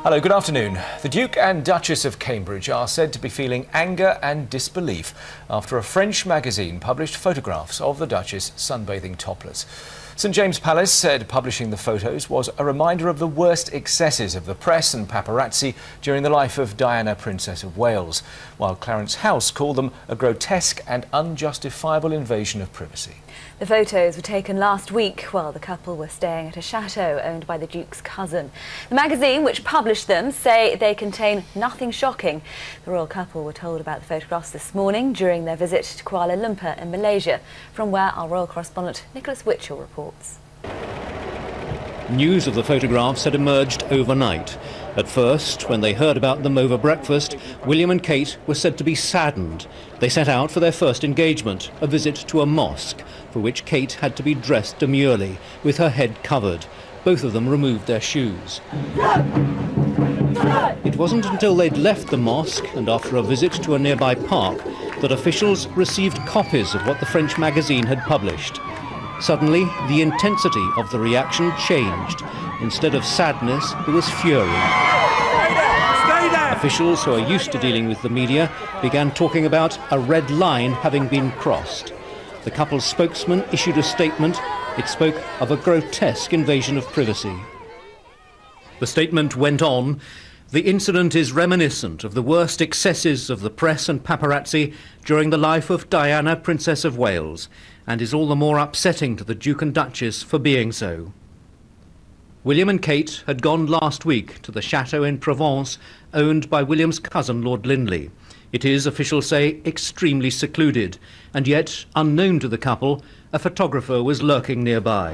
Hello, good afternoon. The Duke and Duchess of Cambridge are said to be feeling anger and disbelief after a French magazine published photographs of the Duchess sunbathing topless. St James Palace said publishing the photos was a reminder of the worst excesses of the press and paparazzi during the life of Diana, Princess of Wales, while Clarence House called them a grotesque and unjustifiable invasion of privacy. The photos were taken last week while the couple were staying at a chateau owned by the Duke's cousin. The magazine which published them say they contain nothing shocking. The royal couple were told about the photographs this morning during their visit to Kuala Lumpur in Malaysia, from where our royal correspondent Nicholas Witchell reports. News of the photographs had emerged overnight. At first, when they heard about them over breakfast, William and Kate were said to be saddened. They set out for their first engagement, a visit to a mosque, for which Kate had to be dressed demurely, with her head covered. Both of them removed their shoes. It wasn't until they'd left the mosque and after a visit to a nearby park that officials received copies of what the French magazine had published. Suddenly, the intensity of the reaction changed. Instead of sadness, there was fury. Officials who are used to dealing with the media began talking about a red line having been crossed. The couple's spokesman issued a statement. It spoke of a grotesque invasion of privacy. The statement went on. The incident is reminiscent of the worst excesses of the press and paparazzi during the life of Diana, Princess of Wales, and is all the more upsetting to the Duke and Duchess for being so. William and Kate had gone last week to the chateau in Provence, owned by William's cousin, Lord Linley. It is, officials say, extremely secluded, and yet, unknown to the couple, a photographer was lurking nearby.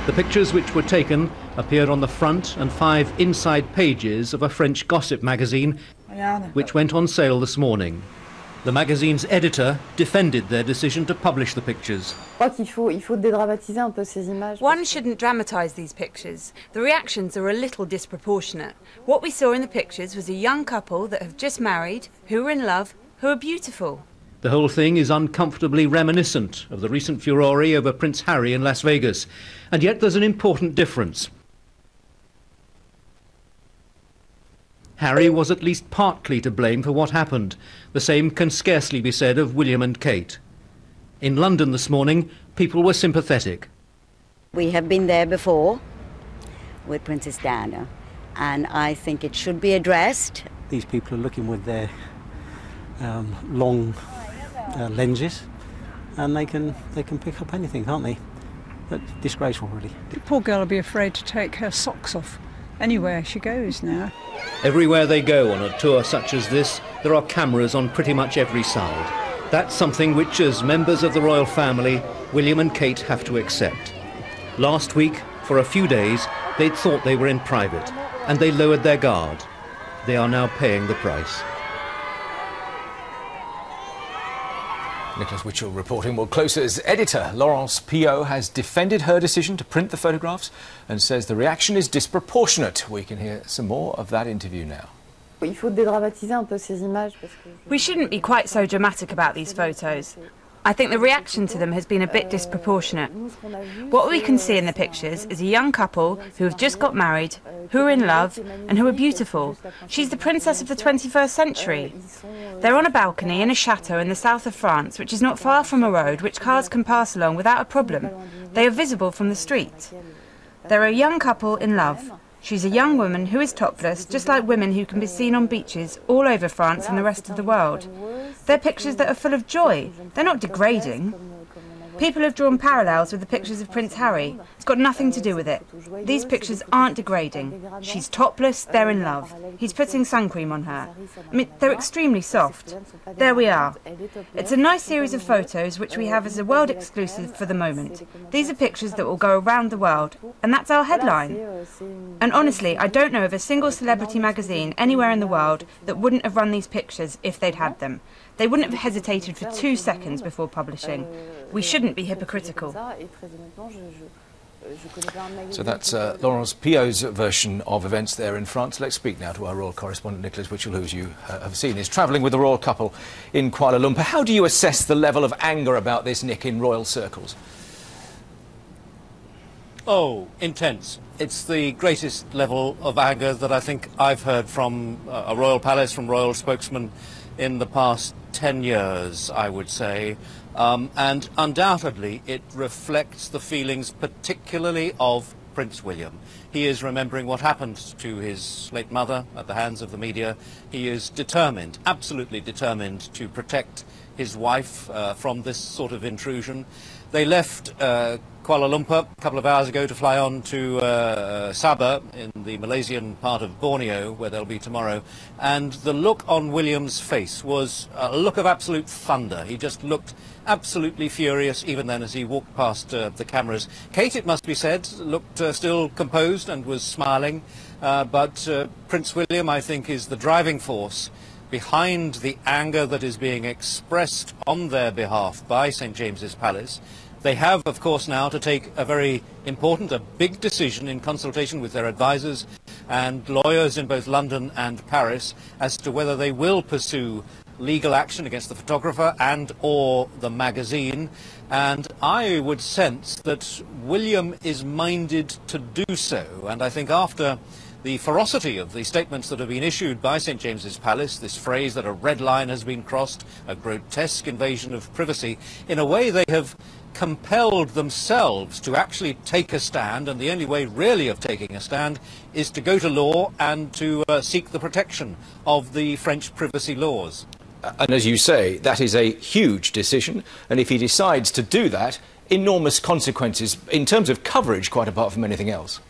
The pictures which were taken appeared on the front and 5 inside pages of a French gossip magazine, which went on sale this morning. The magazine's editor defended their decision to publish the pictures. One shouldn't dramatise these pictures. The reactions are a little disproportionate. What we saw in the pictures was a young couple that have just married, who are in love, who are beautiful. The whole thing is uncomfortably reminiscent of the recent furore over Prince Harry in Las Vegas. And yet there's an important difference. Harry was at least partly to blame for what happened. The same can scarcely be said of William and Kate. In London this morning, people were sympathetic. We have been there before with Princess Diana, and I think it should be addressed. These people are looking with their long lenses, and they can pick up anything, can't they? But disgraceful, really. The poor girl will be afraid to take her socks off anywhere she goes now. Everywhere they go on a tour such as this, there are cameras on pretty much every side. That's something which, as members of the royal family, William and Kate have to accept. Last week, for a few days, they'd thought they were in private, and they lowered their guard. They are now paying the price. Nicholas Witchell reporting. Well, Closer's editor, Laurence Piot, has defended her decision to print the photographs and says the reaction is disproportionate. We can hear some more of that interview now. We shouldn't be quite so dramatic about these photos. I think the reaction to them has been a bit disproportionate. What we can see in the pictures is a young couple who have just got married, who are in love and who are beautiful. She's the princess of the 21st century. They're on a balcony in a chateau in the south of France, which is not far from a road which cars can pass along without a problem. They are visible from the street. They're a young couple in love. She's a young woman who is topless, just like women who can be seen on beaches all over France and the rest of the world. They're pictures that are full of joy. They're not degrading. People have drawn parallels with the pictures of Prince Harry. It's got nothing to do with it. These pictures aren't degrading. She's topless, they're in love. He's putting sun cream on her. I mean, they're extremely soft. There we are. It's a nice series of photos which we have as a world exclusive for the moment. These are pictures that will go around the world, and that's our headline. And honestly, I don't know of a single celebrity magazine anywhere in the world that wouldn't have run these pictures if they'd had them. They wouldn't have hesitated for 2 seconds before publishing. We shouldn't be hypocritical. So that's Laurence Piot's version of events there in France. Let's speak now to our royal correspondent Nicholas Witchell, who, as you have seen, is travelling with the royal couple in Kuala Lumpur. How do you assess the level of anger about this, Nick, in royal circles? Oh, intense. It's the greatest level of anger that I think I've heard from a royal palace, from royal spokesmen in the past 10 years, I would say. And undoubtedly it reflects the feelings particularly of Prince William. He is remembering what happened to his late mother at the hands of the media. He is determined, absolutely determined, to protect his wife from this sort of intrusion. They left Kuala Lumpur a couple of hours ago to fly on to Sabah in the Malaysian part of Borneo, where they'll be tomorrow. And the look on William's face was a look of absolute thunder. He just looked absolutely furious even then as he walked past the cameras. Kate, it must be said, looked still composed and was smiling. But Prince William, I think, is the driving force behind the anger that is being expressed on their behalf by St. James's Palace. They have, of course, now to take a very important, a big decision in consultation with their advisors and lawyers in both London and Paris as to whether they will pursue legal action against the photographer and or the magazine. And I would sense that William is minded to do so. And I think after the ferocity of the statements that have been issued by St. James's Palace, this phrase that a red line has been crossed, a grotesque invasion of privacy, in a way they have compelled themselves to actually take a stand, and the only way really of taking a stand is to go to law and to seek the protection of the French privacy laws. And as you say, that is a huge decision, and if he decides to do that, enormous consequences in terms of coverage, quite apart from anything else.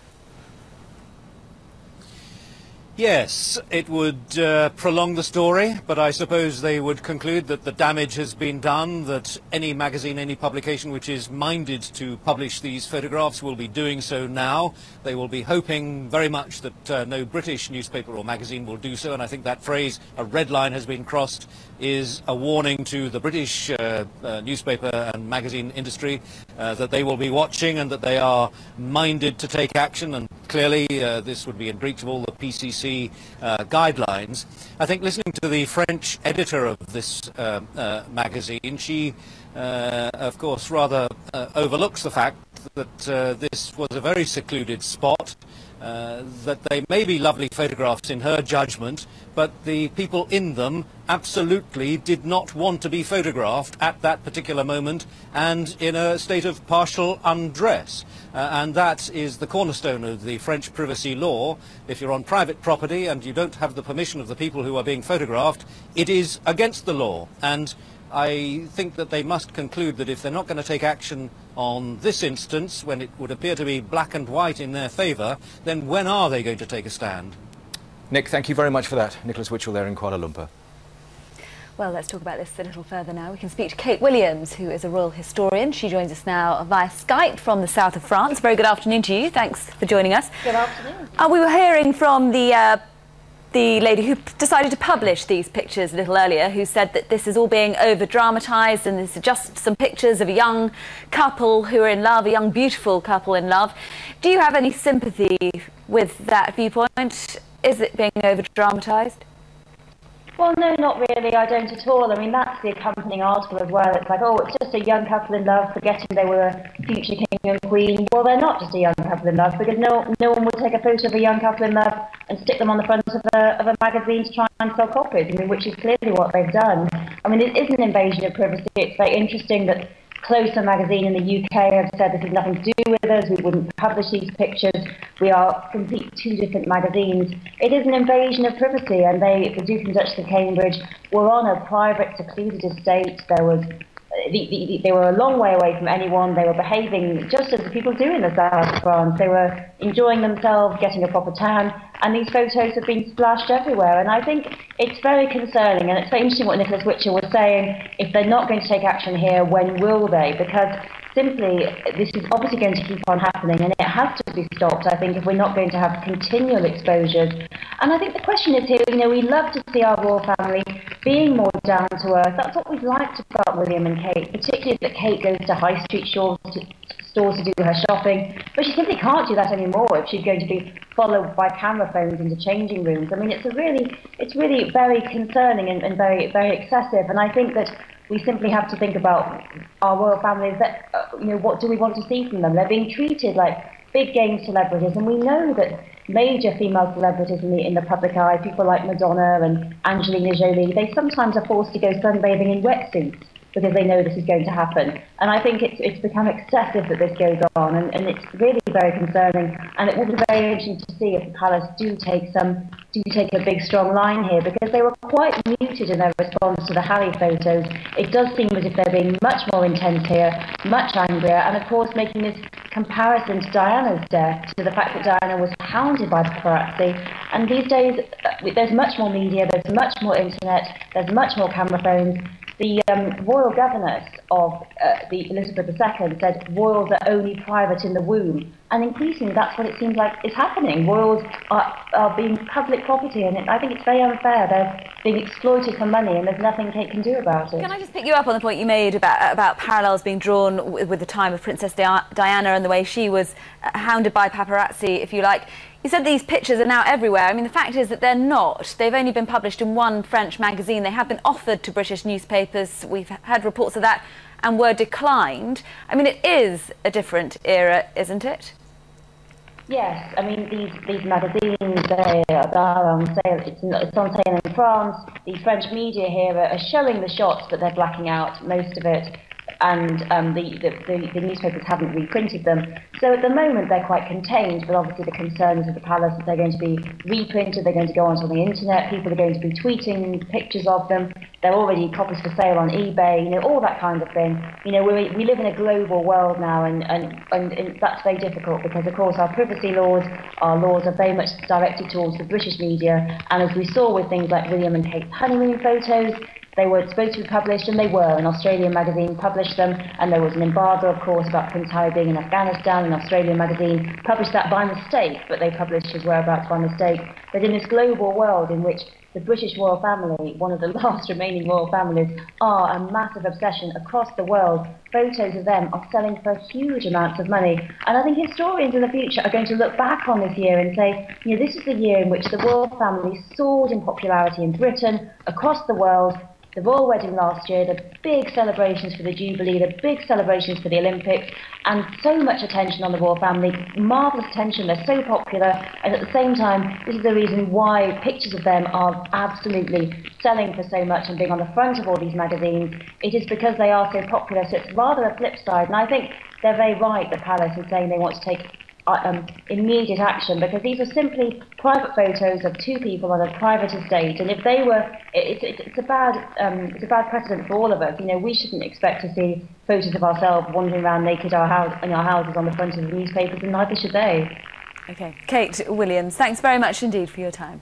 Yes, it would prolong the story, but I suppose they would conclude that the damage has been done, that any magazine, any publication which is minded to publish these photographs will be doing so now. They will be hoping very much that no British newspaper or magazine will do so, and I think that phrase, a red line has been crossed, is a warning to the British newspaper and magazine industry that they will be watching and that they are minded to take action, and clearly this would be in breach of all the PCC guidelines. I think listening to the French editor of this magazine, she of course rather overlooks the fact that this was a very secluded spot, that they may be lovely photographs in her judgment, but the people in them absolutely did not want to be photographed at that particular moment and in a state of partial undress. And that is the cornerstone of the French privacy law. If you're on private property and you don't have the permission of the people who are being photographed, it is against the law. And I think that they must conclude that if they're not going to take action on this instance, when it would appear to be black and white in their favour, then when are they going to take a stand? Nick, thank you very much for that. Nicholas Witchell there in Kuala Lumpur. Well, let's talk about this a little further now. We can speak to Kate Williams, who is a royal historian. She joins us now via Skype from the south of France. Very good afternoon to you. Thanks for joining us. Good afternoon. We were hearing from the lady who decided to publish these pictures a little earlier, who said that this is all being over-dramatised and this is just some pictures of a young couple who are in love, a young, beautiful couple in love. Do you have any sympathy with that viewpoint? Is it being over-dramatised? Well, no, not really. I don't at all. I mean, that's the accompanying article as well. It's like, oh, it's just a young couple in love, forgetting they were a future king and queen. Well, they're not just a young couple in love, because no one would take a photo of a young couple in love and stick them on the front of a magazine to try and sell copies. I mean, which is clearly what they've done. I mean, it is an invasion of privacy. It's very interesting that Closer magazine in the UK have said this has nothing to do with us, we wouldn't publish these pictures, we are completely two different magazines. It is an invasion of privacy, and the Duke and Duchess of Cambridge were on a private, secluded estate. They were a long way away from anyone. They were behaving just as the people do in the south of France. They were enjoying themselves, getting a proper tan, and these photos have been splashed everywhere. And I think it's very concerning, and it's very interesting what Nicholas Witchell was saying. If they're not going to take action here, when will they? Because simply, this is obviously going to keep on happening, and it has to be stopped, I think, if we're not going to have continual exposures. And I think the question is here, we love to see our royal family being more down to earth. That's what we've liked about William and Kate, particularly that Kate goes to high street stores to do her shopping, but she simply can't do that anymore if she's going to be followed by camera phones into changing rooms. I mean, it's really very concerning and very, very excessive, and I think that we simply have to think about our royal families, that, what do we want to see from them? They're being treated like big game celebrities, and we know that major female celebrities in the public eye, people like Madonna and Angelina Jolie, they sometimes are forced to go sunbathing in wetsuits because they know this is going to happen. And I think it's become excessive that this goes on, and it's really very concerning. And it will be very interesting to see if the palace do take a big strong line here, because they were quite muted in their response to the Harry photos. It does seem as if they're being much more intense here, much angrier, and of course making this comparison to Diana's death, to the fact that Diana was hounded by paparazzi. And these days, there's much more media, there's much more internet, there's much more camera phones. The royal governess of the Elizabeth II said royals are only private in the womb, and increasingly that's what it seems like is happening. Royals are being public property, and I think it's very unfair. They're being exploited for money, and there's nothing Kate can do about it. Can I just pick you up on the point you made about parallels being drawn with the time of Princess Diana and the way she was hounded by paparazzi, if you like? You said these pictures are now everywhere. I mean, the fact is that they're not. They've only been published in one French magazine. They have been offered to British newspapers. We've had reports of that and were declined. I mean, it is a different era, isn't it? Yes, I mean, these magazines, they are on sale. It's on sale in France. The French media here are showing the shots, but they're blacking out most of it. And the newspapers haven't reprinted them. So at the moment they're quite contained, but obviously the concerns of the palace is they're going to be reprinted, they're going to go onto the internet, people are going to be tweeting pictures of them, they're already copies for sale on eBay, you know, all that kind of thing. You know, we live in a global world now, and that's very difficult because, of course, our privacy laws, our laws are very much directed towards the British media, and as we saw with things like William and Kate's honeymoon photos, they were supposed to be published, and they were. An Australian magazine published them, and there was an embargo, of course, about Prince Harry being in Afghanistan. An Australian magazine published that by mistake, but they published his whereabouts by mistake. But in this global world in which the British royal family, one of the last remaining royal families, are a massive obsession across the world, photos of them are selling for huge amounts of money. And I think historians in the future are going to look back on this year and say, you know, this is the year in which the royal family soared in popularity in Britain, across the world. The royal wedding last year, the big celebrations for the Jubilee, the big celebrations for the Olympics, and so much attention on the royal family, marvellous attention, they're so popular, and at the same time, this is the reason why pictures of them are absolutely selling for so much and being on the front of all these magazines. It is because they are so popular, so it's rather a flip side, and I think they're very right, the palace, in saying they want to take immediate action, because these are simply private photos of two people on a private estate, and if they were, it's a bad precedent for all of us. You know, we shouldn't expect to see photos of ourselves wandering around naked in our houses on the front of the newspapers, and neither should they. Okay, Kate Williams, thanks very much indeed for your time.